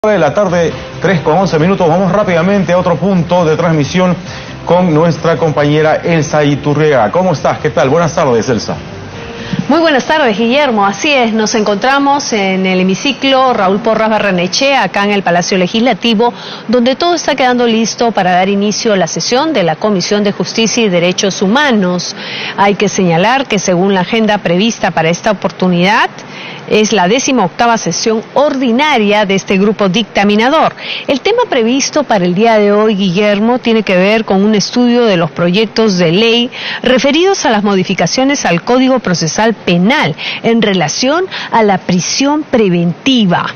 De la tarde, 3:11. Vamos rápidamente a otro punto de transmisión con nuestra compañera Elsa Iturriaga. ¿Cómo estás? ¿Qué tal? Buenas tardes, Elsa. Muy buenas tardes, Guillermo. Así es, nos encontramos en el hemiciclo Raúl Porras Barrenechea, acá en el Palacio Legislativo, donde todo está quedando listo para dar inicio a la sesión de la Comisión de Justicia y Derechos Humanos. Hay que señalar que según la agenda prevista para esta oportunidad, es la 18ª sesión ordinaria de este grupo dictaminador. El tema previsto para el día de hoy, Guillermo, tiene que ver con un estudio de los proyectos de ley referidos a las modificaciones al Código Procesal Penal en relación a la prisión preventiva.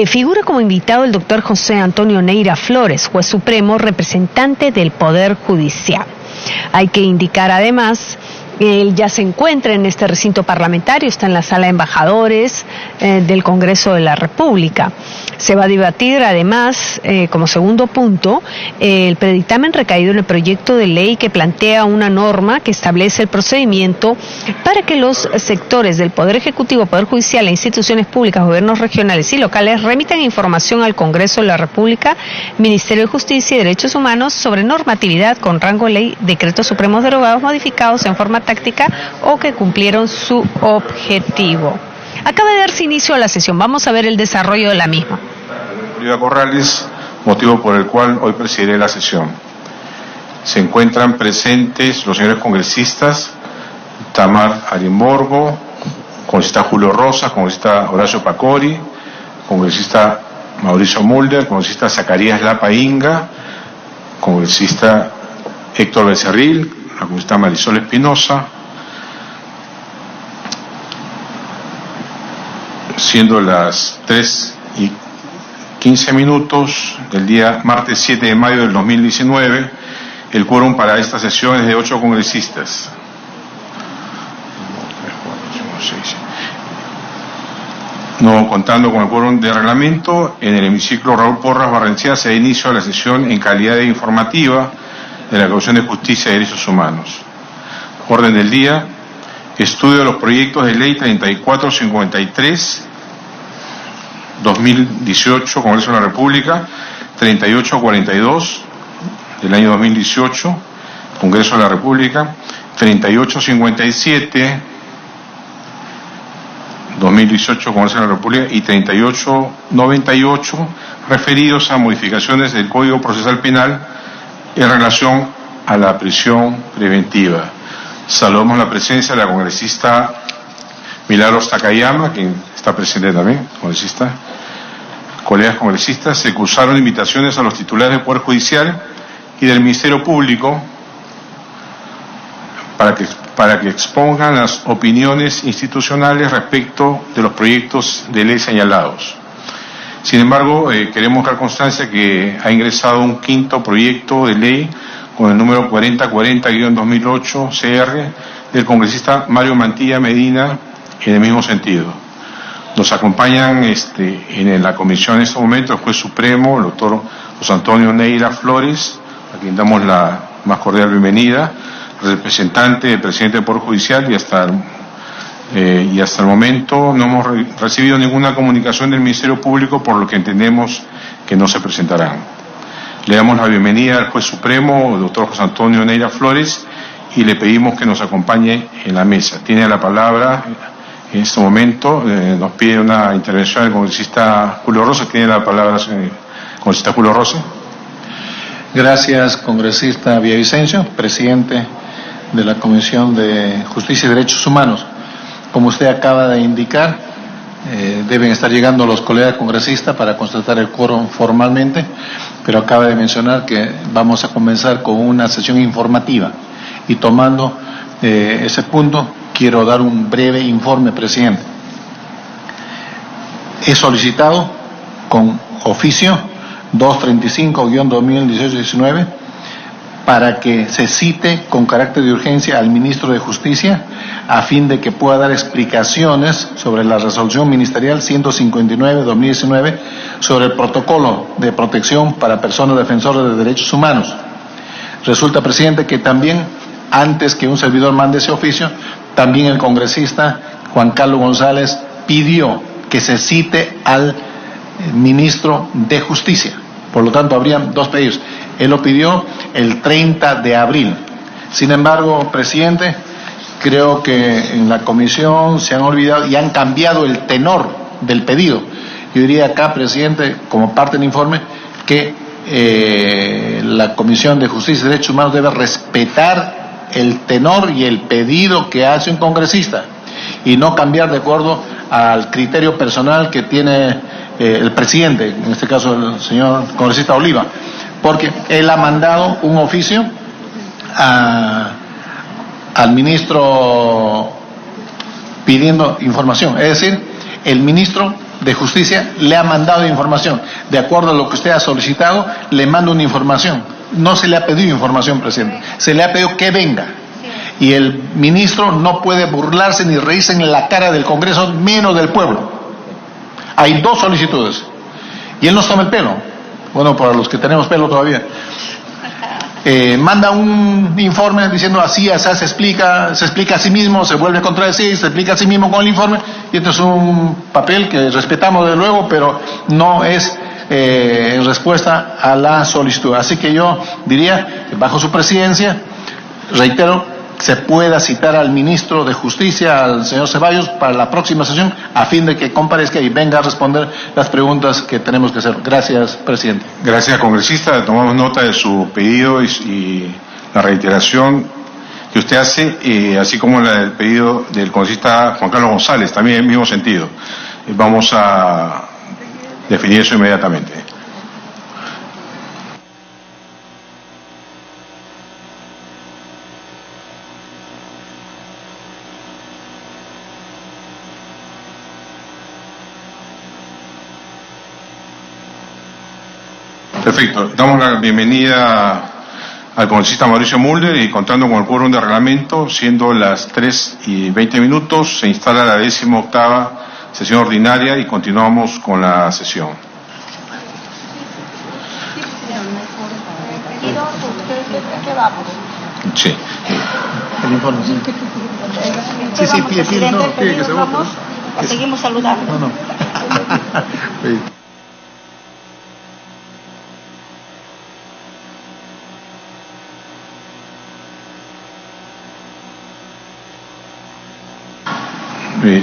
Figura como invitado el doctor José Antonio Neira Flores, juez supremo, representante del Poder Judicial. Hay que indicar además, él ya se encuentra en este recinto parlamentario, está en la sala de embajadores del Congreso de la República. Se va a debatir además, como segundo punto, el predictamen recaído en el proyecto de ley que plantea una norma que establece el procedimiento para que los sectores del Poder Ejecutivo, Poder Judicial e instituciones públicas, gobiernos regionales y locales remitan información al Congreso de la República, Ministerio de Justicia y Derechos Humanos sobre normatividad con rango de ley, decretos supremos derogados, modificados en forma táctica o que cumplieron su objetivo. Acaba de darse inicio a la sesión. Vamos a ver el desarrollo de la misma. Olivia Corrales, motivo por el cual hoy presidiré la sesión. Se encuentran presentes los señores congresistas Tamar Arimborgo, congresista Julio Rosas, congresista Horacio Pacori, congresista Mauricio Mulder, congresista Zacarías Lapa Inga, congresista Héctor Becerril, la congresista Marisol Espinosa, siendo las 3:15 del día martes 7 de mayo del 2019, el quórum para esta sesión es de 8 congresistas. No contando con el quórum de reglamento, en el hemiciclo Raúl Porras Barrenechea se da inicio a la sesión en calidad de informativa de la Comisión de Justicia y Derechos Humanos. Orden del día: estudio de los proyectos de ley 3453 2018, Congreso de la República, 3842 del año 2018, Congreso de la República, 3857 2018, Congreso de la República, y 3898 referidos a modificaciones del Código Procesal Penal en relación a la prisión preventiva. Saludamos la presencia de la congresista Milagros Takayama, quien está presente también, congresista. Colegas congresistas, se cursaron invitaciones a los titulares del Poder Judicial y del Ministerio Público para que expongan las opiniones institucionales respecto de los proyectos de ley señalados. Sin embargo, queremos dar constancia que ha ingresado un quinto proyecto de ley con el número 4040-2008 CR del congresista Mario Mantilla Medina en el mismo sentido. Nos acompañan en la comisión en este momento el juez supremo, el doctor José Antonio Neira Flores, a quien damos la más cordial bienvenida, representante del presidente del Poder Judicial, y hasta el momento no hemos recibido ninguna comunicación del Ministerio Público, por lo que entendemos que no se presentarán. Le damos la bienvenida al juez supremo, el doctor José Antonio Neira Flores, y le pedimos que nos acompañe en la mesa. Tiene la palabra en este momento, nos pide una intervención el congresista Julio Rosas. Tiene la palabra el congresista Julio Rosas. Gracias, congresista Villavicencio, presidente de la Comisión de Justicia y Derechos Humanos. Como usted acaba de indicar, deben estar llegando los colegas congresistas para constatar el quórum formalmente, pero acaba de mencionar que vamos a comenzar con una sesión informativa. Y tomando ese punto, quiero dar un breve informe, presidente. He solicitado con oficio 235-2018-19 para que se cite con carácter de urgencia al ministro de Justicia a fin de que pueda dar explicaciones sobre la resolución ministerial 159-2019 sobre el protocolo de protección para personas defensoras de derechos humanos. Resulta, presidente, que también, antes que un servidor mande ese oficio, también el congresista Juan Carlos González pidió que se cite al ministro de Justicia. Por lo tanto, habrían dos pedidos. Él lo pidió el 30 de abril. Sin embargo, presidente, creo que en la comisión se han olvidado y han cambiado el tenor del pedido. Yo diría acá, presidente, como parte del informe, que la Comisión de Justicia y Derechos Humanos debe respetar el tenor y el pedido que hace un congresista y no cambiar de acuerdo al criterio personal que tiene el presidente, en este caso el señor congresista Oliva, porque él ha mandado un oficio al ministro pidiendo información, es decir, el ministro de Justicia le ha mandado información, de acuerdo a lo que usted ha solicitado, le manda una información, no se le ha pedido información, presidente, se le ha pedido que venga, y el ministro no puede burlarse ni reírse en la cara del Congreso, menos del pueblo. Hay dos solicitudes, y él nos toma el pelo, bueno, para los que tenemos pelo todavía. Manda un informe diciendo así, se explica a sí mismo, se vuelve a contradecir, se explica a sí mismo con el informe, y esto es un papel que respetamos de luego, pero no es en respuesta a la solicitud. Así que yo diría que bajo su presidencia, reitero, se pueda citar al ministro de Justicia, al señor Ceballos, para la próxima sesión, a fin de que comparezca y venga a responder las preguntas que tenemos que hacer. Gracias, presidente. Gracias, congresista. Tomamos nota de su pedido y la reiteración que usted hace, así como el pedido del congresista Juan Carlos González, también en el mismo sentido. Vamos a definir eso inmediatamente. Perfecto. Damos la bienvenida al congresista Mauricio Mulder y contando con el quórum de reglamento, siendo las 3:20, se instala la 18ª sesión ordinaria y continuamos con la sesión. Sí. El informe. Sí, pide que se vote. Seguimos saludando. No.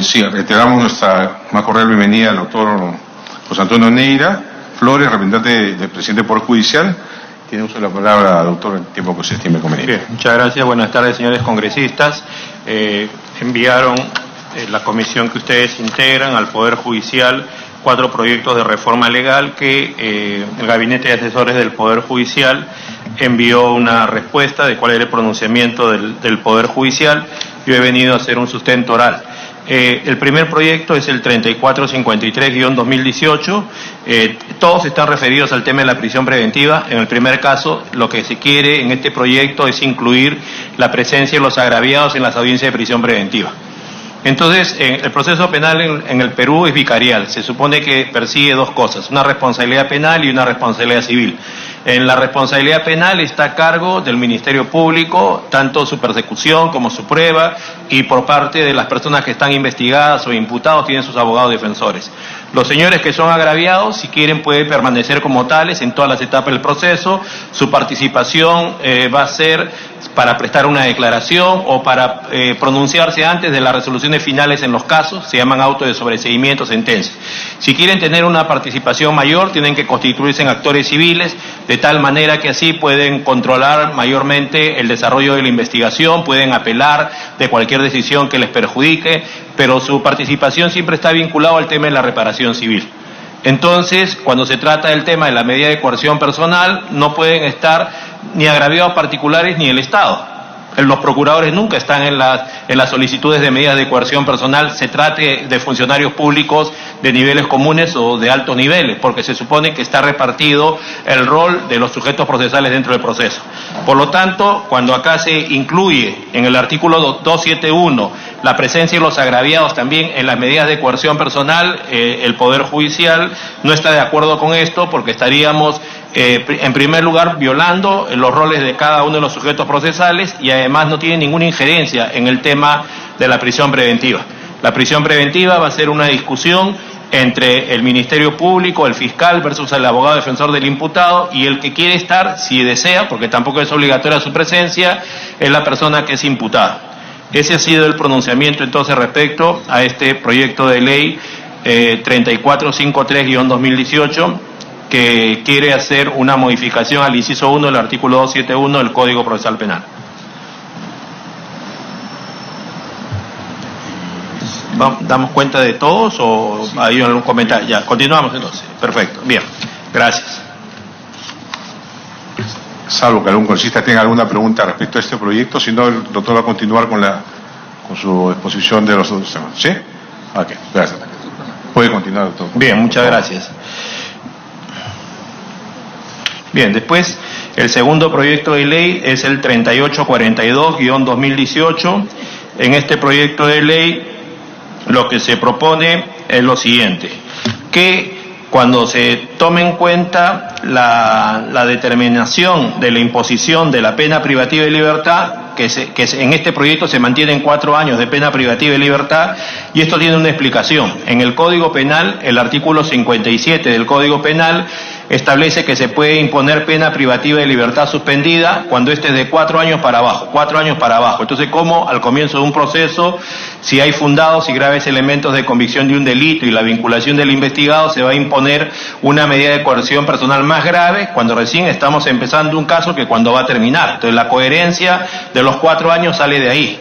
Sí, reiteramos nuestra más cordial bienvenida al doctor José Antonio Neira Flores, representante del presidente del Poder Judicial. Tiene uso de la palabra, doctor, el tiempo que se estime conveniente. Bien, muchas gracias. Buenas tardes, señores congresistas. Enviaron la comisión que ustedes integran al Poder Judicial 4 proyectos de reforma legal que el Gabinete de Asesores del Poder Judicial envió una respuesta de cuál era el pronunciamiento del Poder Judicial. Yo he venido a hacer un sustento oral. El primer proyecto es el 3453-2018. Todos están referidos al tema de la prisión preventiva. En el primer caso, lo que se quiere en este proyecto es incluir la presencia de los agraviados en las audiencias de prisión preventiva. Entonces, el proceso penal en el Perú es vicarial. Se supone que persigue dos cosas, una responsabilidad penal y una responsabilidad civil. En la responsabilidad penal está a cargo del Ministerio Público, tanto su persecución como su prueba, y por parte de las personas que están investigadas o imputados tienen sus abogados defensores. Los señores que son agraviados, si quieren, pueden permanecer como tales en todas las etapas del proceso. Su participación va a ser para prestar una declaración o para pronunciarse antes de las resoluciones finales en los casos, se llaman autos de sobreseimiento, sentencia. Si quieren tener una participación mayor, tienen que constituirse en actores civiles, de tal manera que así pueden controlar mayormente el desarrollo de la investigación, pueden apelar de cualquier decisión que les perjudique, pero su participación siempre está vinculada al tema de la reparación civil. Entonces, cuando se trata del tema de la medida de coerción personal, no pueden estar ni agraviados particulares ni el Estado. Los procuradores nunca están en las solicitudes de medidas de coerción personal, se trate de funcionarios públicos de niveles comunes o de altos niveles, porque se supone que está repartido el rol de los sujetos procesales dentro del proceso. Por lo tanto, cuando acá se incluye en el artículo 271 la presencia de los agraviados también en las medidas de coerción personal, el Poder Judicial no está de acuerdo con esto, porque estaríamos en primer lugar violando los roles de cada uno de los sujetos procesales y además no tiene ninguna injerencia en el tema de la prisión preventiva. La prisión preventiva va a ser una discusión entre el Ministerio Público, el fiscal versus el abogado defensor del imputado, y el que quiere estar, si desea, porque tampoco es obligatoria su presencia, es la persona que es imputada. Ese ha sido el pronunciamiento entonces respecto a este proyecto de ley 3453-2018, que quiere hacer una modificación al inciso 1 del artículo 271 del Código Procesal Penal. ¿Damos cuenta de todos o hay algún comentario? Ya, continuamos entonces. Perfecto, bien, gracias. Salvo que algún congresista tenga alguna pregunta respecto a este proyecto, si no, el doctor va a continuar con su exposición de los otros temas. ¿Sí? Ok, gracias. Puede continuar, doctor. Bien, muchas gracias. Bien, después el segundo proyecto de ley es el 3842-2018. En este proyecto de ley lo que se propone es lo siguiente, que cuando se tome en cuenta la determinación de la imposición de la pena privativa de libertad, que en este proyecto se mantienen 4 años de pena privativa de libertad, y esto tiene una explicación. En el Código Penal, el artículo 57 del Código Penal establece que se puede imponer pena privativa de libertad suspendida cuando este es de 4 años para abajo, 4 años para abajo. Entonces, ¿cómo al comienzo de un proceso, si hay fundados y graves elementos de convicción de un delito y la vinculación del investigado, se va a imponer una medida de coerción personal más grave cuando recién estamos empezando un caso que cuando va a terminar? Entonces, la coherencia de los 4 años sale de ahí.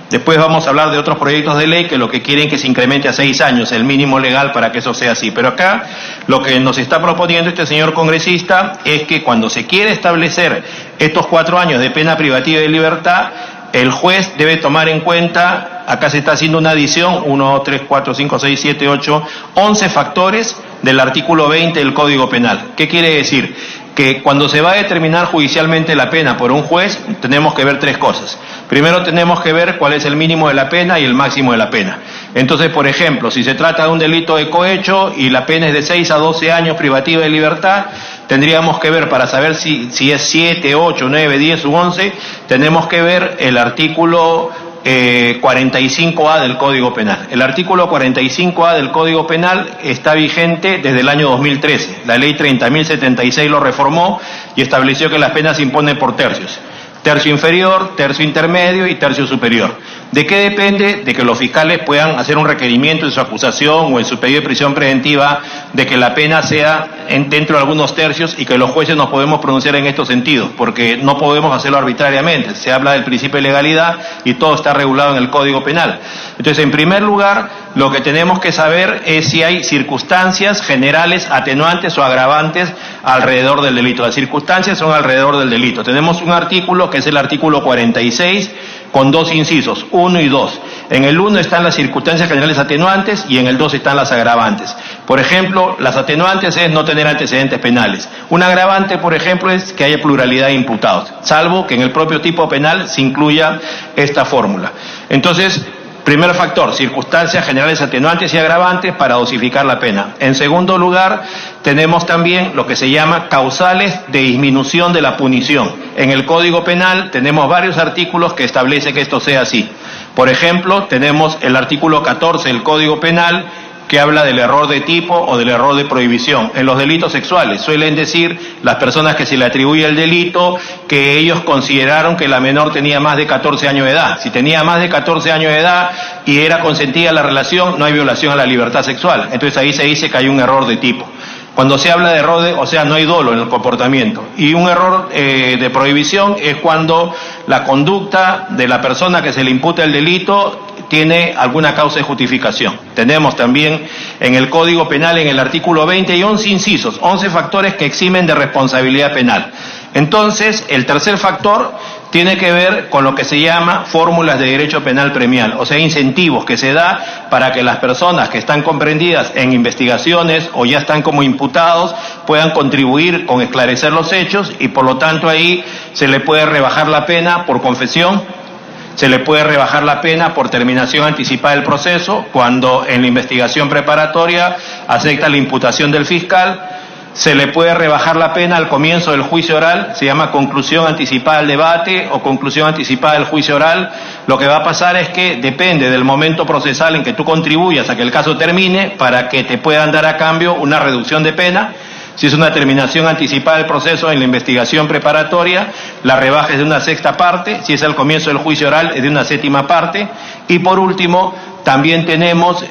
Después vamos a hablar de otros proyectos de ley que lo que quieren que se incremente a 6 años, el mínimo legal para que eso sea así. Pero acá lo que nos está proponiendo este señor congresista es que cuando se quiere establecer estos 4 años de pena privativa de libertad, el juez debe tomar en cuenta, acá se está haciendo una adición, 1, 3, 4, 5, 6, 7, 8, 11 factores del artículo 20 del Código Penal. ¿Qué quiere decir? Que cuando se va a determinar judicialmente la pena por un juez, tenemos que ver 3 cosas. Primero tenemos que ver cuál es el mínimo de la pena y el máximo de la pena. Entonces, por ejemplo, si se trata de un delito de cohecho y la pena es de 6 a 12 años privativa de libertad, tendríamos que ver, para saber si es 7, 8, 9, 10 u 11, tenemos que ver el artículo 45A del Código Penal. El artículo 45A del Código Penal está vigente desde el año 2013. La ley 30.076 lo reformó y estableció que las penas se imponen por tercios. Tercio inferior, tercio intermedio y tercio superior. ¿De qué depende? De que los fiscales puedan hacer un requerimiento en su acusación o en su pedido de prisión preventiva de que la pena sea dentro de algunos tercios, y que los jueces nos podemos pronunciar en estos sentidos, porque no podemos hacerlo arbitrariamente. Se habla del principio de legalidad y todo está regulado en el Código Penal. Entonces, en primer lugar, lo que tenemos que saber es si hay circunstancias generales, atenuantes o agravantes alrededor del delito. Las circunstancias son alrededor del delito. Tenemos un artículo que es el artículo 46, con 2 incisos, 1 y 2. En el 1 están las circunstancias generales atenuantes y en el 2 están las agravantes. Por ejemplo, las atenuantes es no tener antecedentes penales. Un agravante, por ejemplo, es que haya pluralidad de imputados, salvo que en el propio tipo penal se incluya esta fórmula. Entonces, primer factor, circunstancias generales atenuantes y agravantes para dosificar la pena. En segundo lugar, tenemos también lo que se llama causales de disminución de la punición. En el Código Penal tenemos varios artículos que establecen que esto sea así. Por ejemplo, tenemos el artículo 14 del Código Penal, que habla del error de tipo o del error de prohibición. En los delitos sexuales suelen decir las personas que se le atribuye el delito que ellos consideraron que la menor tenía más de 14 años de edad. Si tenía más de 14 años de edad y era consentida la relación, no hay violación a la libertad sexual. Entonces ahí se dice que hay un error de tipo. Cuando se habla de error, no hay dolo en el comportamiento. Y un error de prohibición es cuando la conducta de la persona que se le imputa el delito tiene alguna causa de justificación. Tenemos también en el Código Penal, en el artículo 20, y 11 incisos, 11 factores que eximen de responsabilidad penal. Entonces, el tercer factor tiene que ver con lo que se llama fórmulas de derecho penal premial, o sea, incentivos que se da para que las personas que están comprendidas en investigaciones o ya están como imputados puedan contribuir con esclarecer los hechos, y por lo tanto ahí se le puede rebajar la pena por confesión, se le puede rebajar la pena por terminación anticipada del proceso, cuando en la investigación preparatoria acepta la imputación del fiscal. Se le puede rebajar la pena al comienzo del juicio oral, se llama conclusión anticipada del debate o conclusión anticipada del juicio oral, lo que va a pasar es que depende del momento procesal en que tú contribuyas a que el caso termine para que te puedan dar a cambio una reducción de pena. Si es una terminación anticipada del proceso en la investigación preparatoria, la rebaja es de una sexta parte. Si es el comienzo del juicio oral, es de una séptima parte. Y por último, también tenemos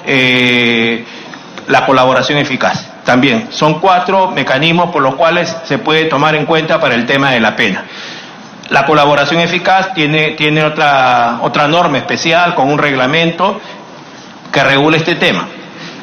la colaboración eficaz. También son 4 mecanismos por los cuales se puede tomar en cuenta para el tema de la pena. La colaboración eficaz tiene otra norma especial con un reglamento que regula este tema.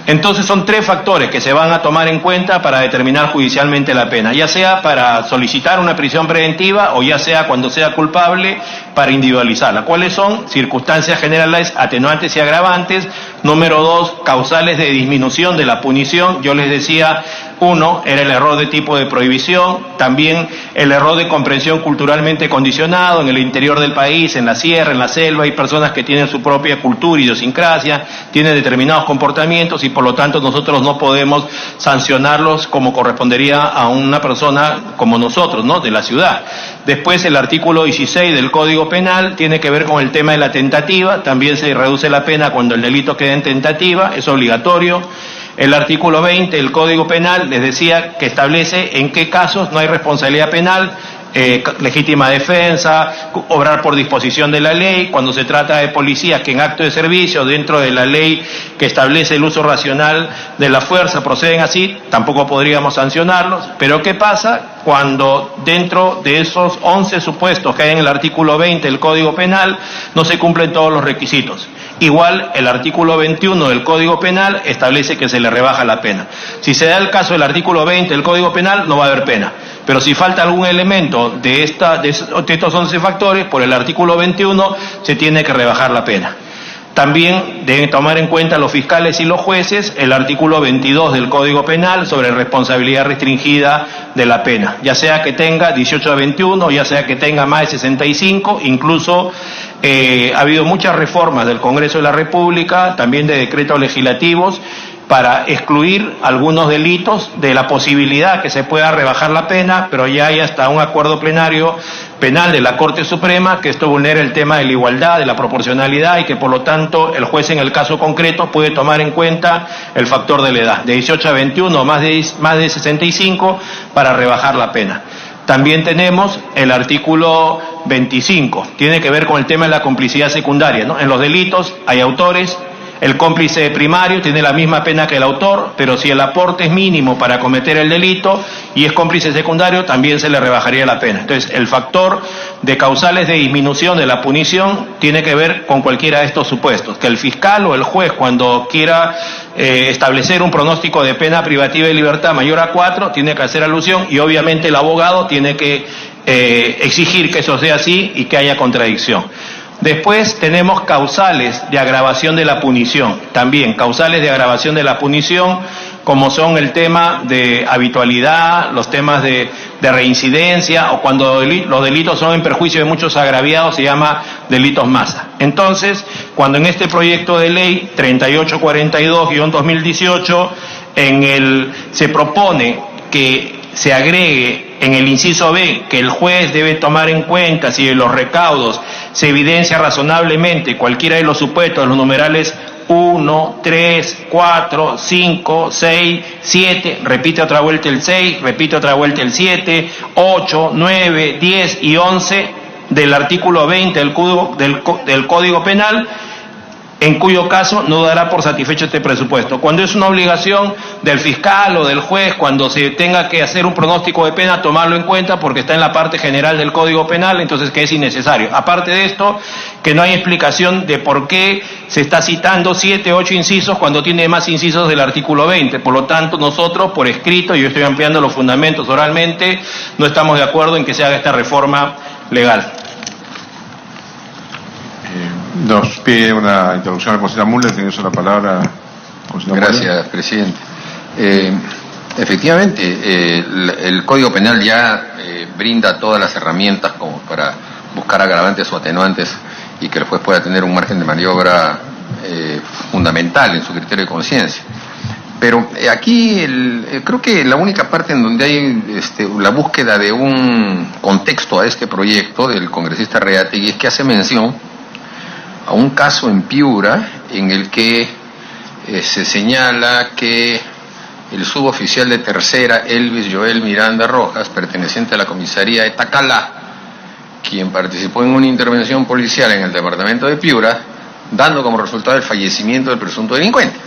Entonces son 3 factores que se van a tomar en cuenta para determinar judicialmente la pena, ya sea para solicitar una prisión preventiva o ya sea cuando sea culpable para individualizarla. ¿Cuáles son? Circunstancias generales, atenuantes y agravantes. Número 2, causales de disminución de la punición. Yo les decía, 1 era el error de tipo de prohibición, también el error de comprensión culturalmente condicionado. En el interior del país, en la sierra, en la selva, hay personas que tienen su propia cultura, idiosincrasia, tienen determinados comportamientos y por lo tanto nosotros no podemos sancionarlos como correspondería a una persona como nosotros, ¿no?, de la ciudad. Después el artículo 16 del Código Penal tiene que ver con el tema de la tentativa. También se reduce la pena cuando el delito queda en tentativa, es obligatorio. El artículo 20 del Código Penal les decía que establece en qué casos no hay responsabilidad penal, legítima defensa, obrar por disposición de la ley, cuando se trata de policías que en acto de servicio dentro de la ley que establece el uso racional de la fuerza proceden así, tampoco podríamos sancionarlos. Pero ¿qué pasa cuando dentro de esos 11 supuestos que hay en el artículo 20 del Código Penal no se cumplen todos los requisitos? Igual el artículo 21 del Código Penal establece que se le rebaja la pena. Si se da el caso del artículo 20 del Código Penal, no va a haber pena. Pero si falta algún elemento de estos 11 factores, por el artículo 21 se tiene que rebajar la pena. También deben tomar en cuenta los fiscales y los jueces el artículo 22 del Código Penal sobre responsabilidad restringida de la pena, ya sea que tenga 18 a 21, ya sea que tenga más de 65, incluso ha habido muchas reformas del Congreso de la República, también de decretos legislativos, para excluir algunos delitos de la posibilidad que se pueda rebajar la pena, pero ya hay hasta un acuerdo plenario penal de la Corte Suprema que esto vulnera el tema de la igualdad, de la proporcionalidad y que por lo tanto el juez en el caso concreto puede tomar en cuenta el factor de la edad, de 18 a 21 más de 65 para rebajar la pena. También tenemos el artículo 25, tiene que ver con el tema de la complicidad secundaria, ¿no? En los delitos hay autores. El cómplice primario tiene la misma pena que el autor, pero si el aporte es mínimo para cometer el delito y es cómplice secundario, también se le rebajaría la pena. Entonces, el factor de causales de disminución de la punición tiene que ver con cualquiera de estos supuestos, que el fiscal o el juez, cuando quiera establecer un pronóstico de pena privativa de libertad mayor a 4, tiene que hacer alusión y obviamente el abogado tiene que exigir que eso sea así y que haya contradicción. Después tenemos causales de agravación de la punición, también causales de agravación de la punición, como son el tema de habitualidad, los temas de reincidencia, o cuando los delitos son en perjuicio de muchos agraviados, se llama delitos masa. Entonces, cuando en este proyecto de ley 3842-2018 se propone que se agregue en el inciso B que el juez debe tomar en cuenta si de los recaudos se evidencia razonablemente cualquiera de los supuestos, los numerales 1, 3, 4, 5, 6, 7, repite otra vuelta el 6, repite otra vuelta el 7, 8, 9, 10 y 11 del artículo 20 del Código Penal, en cuyo caso no dará por satisfecho este presupuesto. Cuando es una obligación del fiscal o del juez, cuando se tenga que hacer un pronóstico de pena, tomarlo en cuenta porque está en la parte general del Código Penal, entonces que es innecesario. Aparte de esto, que no hay explicación de por qué se está citando 7, 8 incisos cuando tiene más incisos del artículo 20. Por lo tanto, nosotros, por escrito, y yo estoy ampliando los fundamentos oralmente, no estamos de acuerdo en que se haga esta reforma legal. Nos pide una interrupción a la consejera Müller, tiene la palabra. Gracias, presidente. Efectivamente, el Código Penal ya brinda todas las herramientas como para buscar agravantes o atenuantes y que el juez pueda tener un margen de maniobra fundamental en su criterio de conciencia. Pero aquí creo que la única parte en donde hay la búsqueda de un contexto a este proyecto del congresista Reategui es que hace mención a un caso en Piura en el que se señala que el suboficial de tercera, Elvis Joel Miranda Rojas, perteneciente a la comisaría de Tacalá, quien participó en una intervención policial en el departamento de Piura, dando como resultado el fallecimiento del presunto delincuente.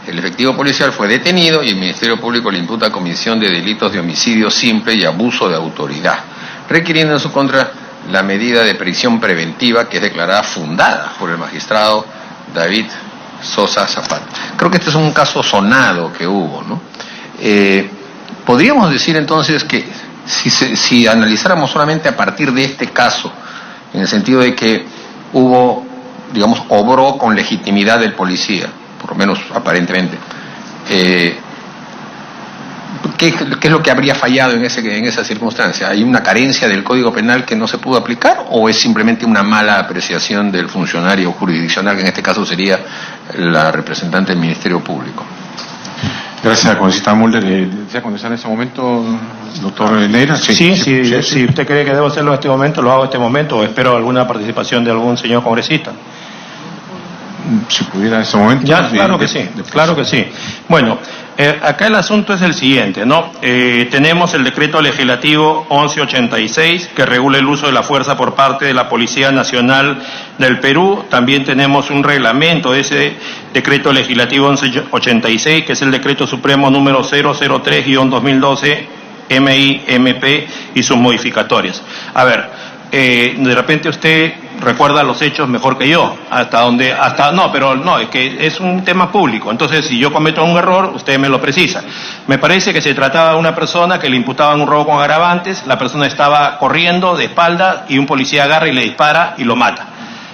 El efectivo policial fue detenido y el Ministerio Público le imputa comisión de delitos de homicidio simple y abuso de autoridad, requiriendo en su contra la medida de prisión preventiva que es declarada fundada por el magistrado David Sosa Zapata. Creo que este es un caso sonado que hubo, ¿no? Podríamos decir entonces que si analizáramos solamente a partir de este caso, en el sentido de que hubo, digamos, obró con legitimidad del policía, por lo menos aparentemente, ¿qué es lo que habría fallado en esa circunstancia? ¿Hay una carencia del Código Penal que no se pudo aplicar o es simplemente una mala apreciación del funcionario jurisdiccional, que en este caso sería la representante del Ministerio Público? Gracias, congresista Mulder. ¿Desea contestar en este momento, doctor Neira? Sí, si usted cree que debo hacerlo en este momento, lo hago en este momento, o espero alguna participación de algún señor congresista. Si pudiera en este momento. Ya, claro que sí, claro que sí. Bueno, acá el asunto es el siguiente, ¿no? Tenemos el decreto legislativo 1186 que regula el uso de la fuerza por parte de la Policía Nacional del Perú. También tenemos un reglamento de ese decreto legislativo 1186, que es el decreto supremo número 003-2012 MIMP y sus modificatorias. A ver, de repente usted recuerda los hechos mejor que yo, es que es un tema público, entonces si yo cometo un error, usted me lo precisa. Me parece que se trataba de una persona que le imputaban un robo con agravantes, la persona estaba corriendo de espalda y un policía agarra y le dispara y lo mata.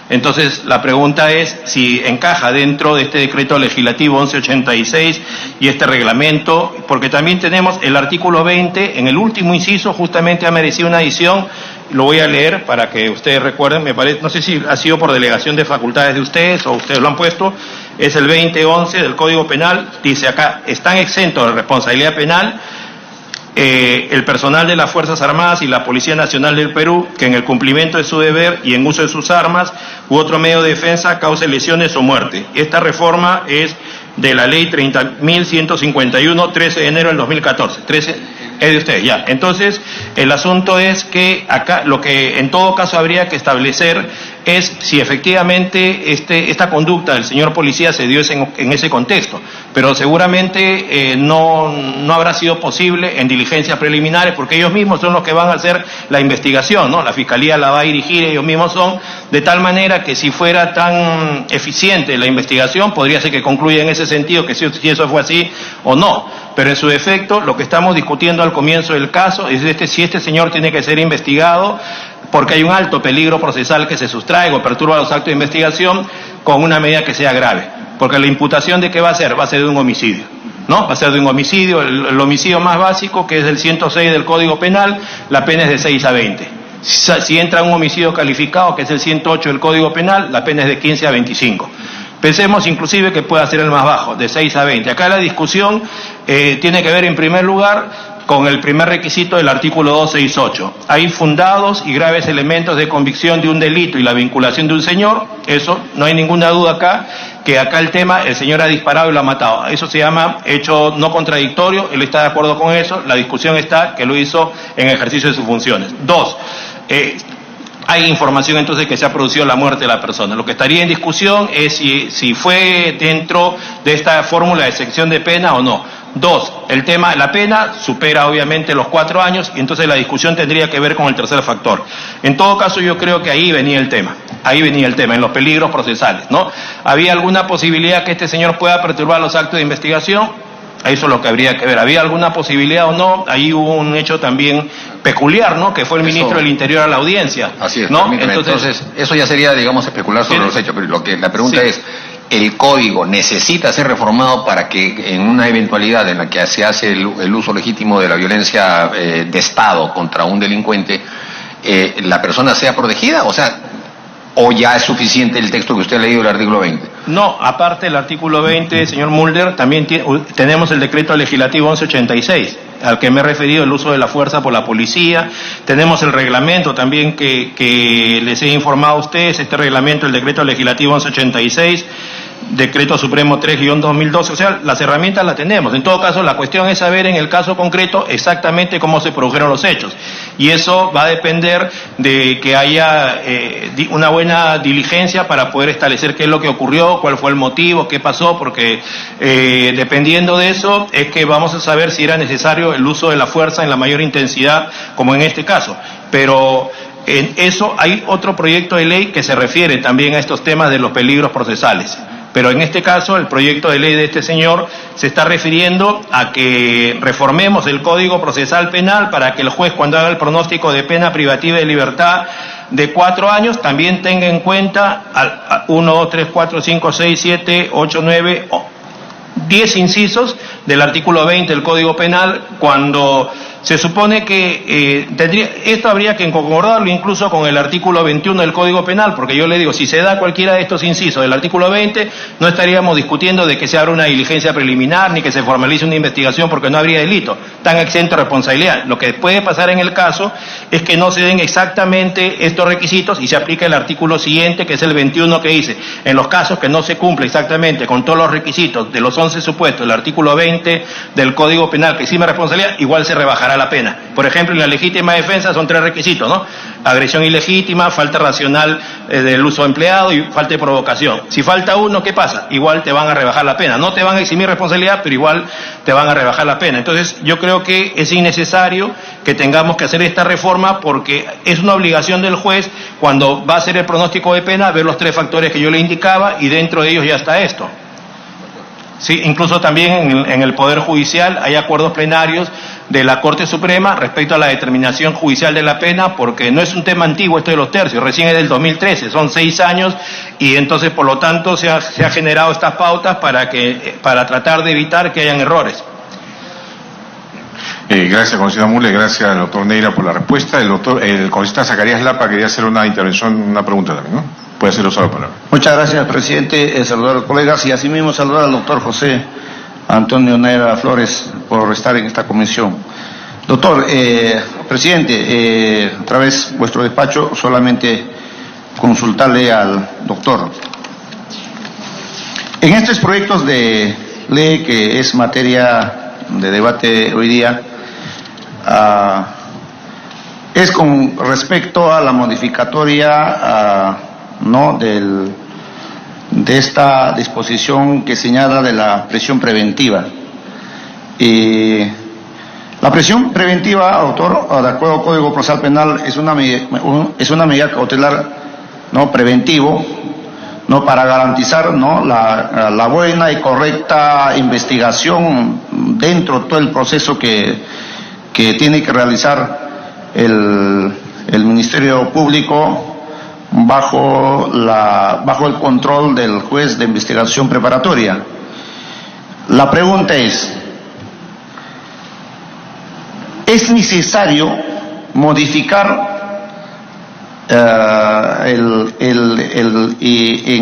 Entonces la pregunta es si encaja dentro de este decreto legislativo 1186 y este reglamento, porque también tenemos el artículo 20, en el último inciso justamente ha merecido una adición. Lo voy a leer para que ustedes recuerden, me parece, no sé si ha sido por delegación de facultades de ustedes o ustedes lo han puesto, es el 2011 del Código Penal, dice acá, están exentos de responsabilidad penal el personal de las Fuerzas Armadas y la Policía Nacional del Perú, que en el cumplimiento de su deber y en uso de sus armas u otro medio de defensa cause lesiones o muerte. Esta reforma es de la ley 30.151, 13 de enero del 2014. Es de ustedes, ya. Entonces, el asunto es que acá lo que en todo caso habría que establecer es si efectivamente esta conducta del señor policía se dio en ese contexto, pero seguramente no habrá sido posible en diligencias preliminares, porque ellos mismos son los que van a hacer la investigación, ¿no? La Fiscalía la va a dirigir, ellos mismos son, de tal manera que si fuera tan eficiente la investigación, podría ser que concluya en ese sentido que si eso fue así o no. Pero en su defecto, lo que estamos discutiendo al comienzo del caso es si este señor tiene que ser investigado, porque hay un alto peligro procesal que se sustrae o perturba los actos de investigación con una medida que sea grave. Porque la imputación de qué va a ser de un homicidio, ¿no? Va a ser de un homicidio, el homicidio más básico, que es el 106 del Código Penal, la pena es de 6 a 20. Si entra un homicidio calificado, que es el 108 del Código Penal, la pena es de 15 a 25. Pensemos inclusive que pueda ser el más bajo, de 6 a 20. Acá la discusión tiene que ver en primer lugar con el primer requisito del artículo 268. Hay fundados y graves elementos de convicción de un delito y la vinculación de un señor, eso no hay ninguna duda acá, que acá el tema, el señor ha disparado y lo ha matado. Eso se llama hecho no contradictorio, él está de acuerdo con eso, la discusión está que lo hizo en ejercicio de sus funciones. 2. Hay información entonces que se ha producido la muerte de la persona. Lo que estaría en discusión es si fue dentro de esta fórmula de exención de pena o no. 2, el tema de la pena supera obviamente los 4 años y entonces la discusión tendría que ver con el tercer factor. En todo caso yo creo que ahí venía el tema, en los peligros procesales, ¿no? ¿Había alguna posibilidad que este señor pueda perturbar los actos de investigación? Eso es lo que habría que ver. ¿Había alguna posibilidad o no? Ahí hubo un hecho también peculiar, ¿no? Que fue el ministro del Interior a la audiencia. Así es, ¿no? Entonces, eso ya sería, digamos, especular sobre los hechos. Pero la pregunta es, ¿el código necesita ser reformado para que en una eventualidad en la que se hace el uso legítimo de la violencia de Estado contra un delincuente, la persona sea protegida? O sea, ¿O ya es suficiente el texto que usted ha leído del artículo 20? No, aparte del artículo 20, señor Mulder, también tenemos el decreto legislativo 1186, al que me he referido, el uso de la fuerza por la policía. Tenemos el reglamento también que les he informado a ustedes, este reglamento, el decreto legislativo 1186, Decreto Supremo 3-2012, o sea, las herramientas las tenemos. En todo caso, la cuestión es saber en el caso concreto exactamente cómo se produjeron los hechos. Y eso va a depender de que haya una buena diligencia para poder establecer qué es lo que ocurrió, cuál fue el motivo, qué pasó, porque dependiendo de eso es que vamos a saber si era necesario el uso de la fuerza en la mayor intensidad, como en este caso. Pero en eso hay otro proyecto de ley que se refiere también a estos temas de los peligros procesales. Pero en este caso, el proyecto de ley de este señor se está refiriendo a que reformemos el Código Procesal Penal para que el juez, cuando haga el pronóstico de pena privativa de libertad de 4 años, también tenga en cuenta 1, 2, 3, 4, 5, 6, 7, 8, 9, 10 incisos del artículo 20 del Código Penal, cuando se supone que esto habría que concordarlo incluso con el artículo 21 del Código Penal, porque yo le digo, si se da cualquiera de estos incisos del artículo 20, no estaríamos discutiendo de que se abra una diligencia preliminar ni que se formalice una investigación, porque no habría delito, tan exento de responsabilidad. Lo que puede pasar en el caso es que no se den exactamente estos requisitos y se aplica el artículo siguiente, que es el 21, que dice, en los casos que no se cumple exactamente con todos los requisitos de los 11 supuestos del artículo 20 del Código Penal que exime responsabilidad, igual se rebajará la pena. Por ejemplo, en la legítima defensa son 3 requisitos, ¿no? Agresión ilegítima, falta racional del uso empleado y falta de provocación. Si falta uno, ¿qué pasa? Igual te van a rebajar la pena. No te van a eximir responsabilidad, pero igual te van a rebajar la pena. Entonces, yo creo que es innecesario que tengamos que hacer esta reforma, porque es una obligación del juez, cuando va a hacer el pronóstico de pena, ver los 3 factores que yo le indicaba, y dentro de ellos ya está esto. Sí, incluso también en el Poder Judicial hay acuerdos plenarios de la Corte Suprema respecto a la determinación judicial de la pena, porque no es un tema antiguo esto de los tercios, recién es del 2013, son 6 años, y entonces por lo tanto se ha generado estas pautas para tratar de evitar que hayan errores. Gracias, congresista Mulder, gracias al doctor Neira por la respuesta. El congresista Zacarías Lapa quería hacer una intervención, una pregunta también, ¿no? Puede ser usado la palabra. Muchas gracias, presidente. Saludar a los colegas y asimismo saludar al doctor José Antonio Neira Flores por estar en esta comisión. Doctor, presidente, otra vez vuestro despacho, solamente consultarle al doctor. En estos proyectos de ley que es materia de debate hoy día, es con respecto a la modificatoria ¿no? de esta disposición que señala de la prisión preventiva. La prisión preventiva, autor, de acuerdo al Código Procesal Penal, es una medida cautelar, ¿no? Preventivo, ¿no? Para garantizar, ¿no? la buena y correcta investigación dentro de todo el proceso que tiene que realizar el Ministerio Público bajo el control del juez de investigación preparatoria. La pregunta es necesario modificar en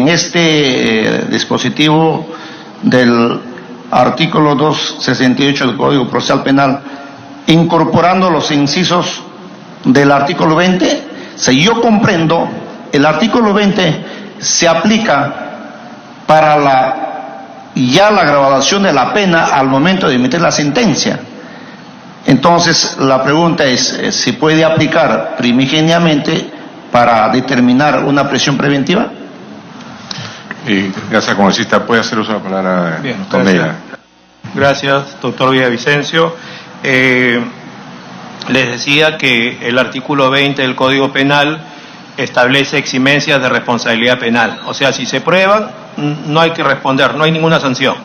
este dispositivo del artículo 268 del Código Procesal Penal, incorporando los incisos del artículo 20? Si yo comprendo, el artículo 20 se aplica para la graduación de la pena al momento de emitir la sentencia. Entonces, la pregunta es, ¿se puede aplicar primigeniamente para determinar una prisión preventiva? Gracias, congresista. ¿Puede hacer uso de la palabra? Bien, gracias, doctor Villavicencio. Les decía que el artículo 20 del Código Penal establece eximencias de responsabilidad penal. O sea, si se prueban, no hay que responder, no hay ninguna sanción,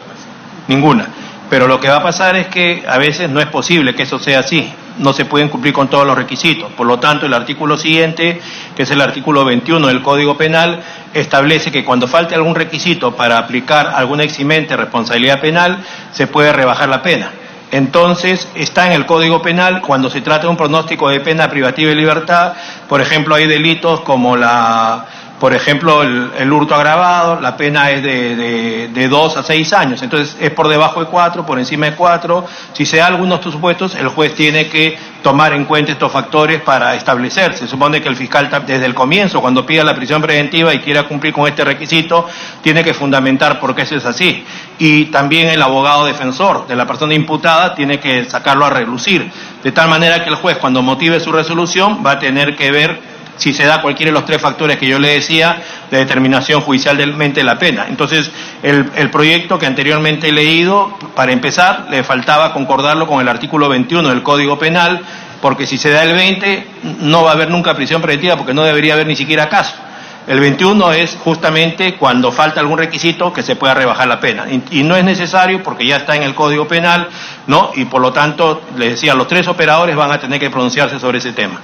ninguna. Pero lo que va a pasar es que a veces no es posible que eso sea así, no se pueden cumplir con todos los requisitos. Por lo tanto, el artículo siguiente, que es el artículo 21 del Código Penal, establece que cuando falte algún requisito para aplicar alguna eximente de responsabilidad penal, se puede rebajar la pena. Entonces, está en el Código Penal cuando se trata de un pronóstico de pena privativa de libertad. Por ejemplo, hay delitos como la Por ejemplo, el hurto agravado, la pena es de 2 a 6 años. Entonces, es por debajo de 4, por encima de 4. Si se da algunos de estos supuestos, el juez tiene que tomar en cuenta estos factores para establecer. Se supone que el fiscal, desde el comienzo, cuando pida la prisión preventiva y quiera cumplir con este requisito, tiene que fundamentar por qué eso es así. Y también el abogado defensor de la persona imputada tiene que sacarlo a relucir. De tal manera que el juez, cuando motive su resolución, va a tener que ver si se da cualquiera de los 3 factores que yo le decía de determinación judicialmente de la pena. Entonces, el proyecto que anteriormente he leído, para empezar, le faltaba concordarlo con el artículo 21 del Código Penal, porque si se da el 20, no va a haber nunca prisión preventiva, porque no debería haber ni siquiera caso. El 21 es justamente cuando falta algún requisito que se pueda rebajar la pena. Y no es necesario porque ya está en el Código Penal, ¿no? Y por lo tanto, les decía, los 3 operadores van a tener que pronunciarse sobre ese tema.